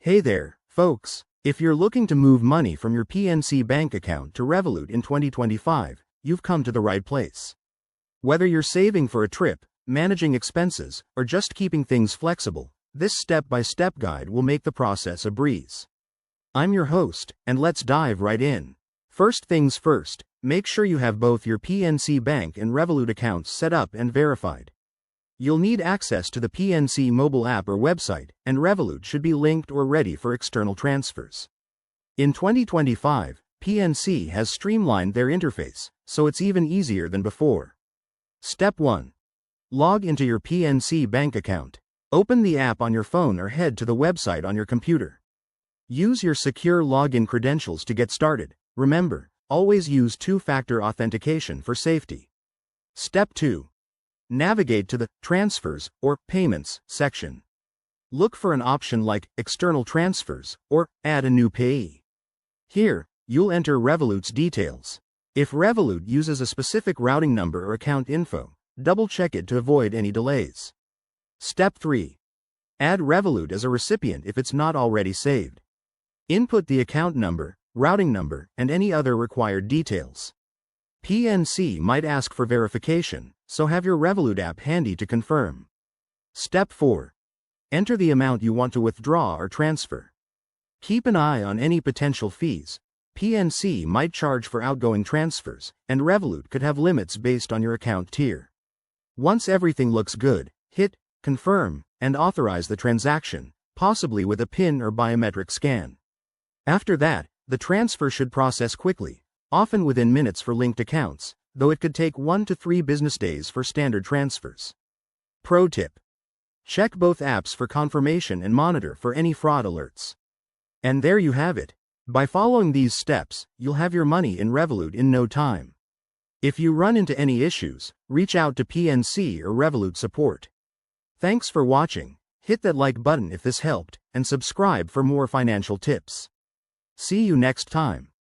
Hey there, folks. If you're looking to move money from your PNC Bank account to Revolut in 2025, you've come to the right place. Whether you're saving for a trip, managing expenses, or just keeping things flexible, this step-by-step guide will make the process a breeze. I'm your host, and let's dive right in. First things first, make sure you have both your PNC Bank and Revolut accounts set up and verified. You'll need access to the PNC mobile app or website, and Revolut should be linked or ready for external transfers. In 2025, PNC has streamlined their interface, so it's even easier than before. Step 1. Log into your PNC Bank account. Open the app on your phone or head to the website on your computer. Use your secure login credentials to get started. Remember, always use two-factor authentication for safety. Step 2. Navigate to the Transfers or Payments section. Look for an option like External Transfers or Add a new payee. Here, you'll enter Revolut's details. If Revolut uses a specific routing number or account info, double-check it to avoid any delays. Step 3. Add Revolut as a recipient if it's not already saved. Input the account number, routing number, and any other required details. PNC might ask for verification, so have your Revolut app handy to confirm. Step 4. Enter the amount you want to withdraw or transfer. Keep an eye on any potential fees. PNC might charge for outgoing transfers, and Revolut could have limits based on your account tier. Once everything looks good, hit Confirm and authorize the transaction, possibly with a PIN or biometric scan. After that, the transfer should process quickly, often within minutes for linked accounts, though it could take 1 to 3 business days for standard transfers. Pro tip: check both apps for confirmation and monitor for any fraud alerts. And there you have it. By following these steps, you'll have your money in Revolut in no time. If you run into any issues, reach out to PNC or Revolut support. Thanks for watching. Hit that like button if this helped, and subscribe for more financial tips. See you next time.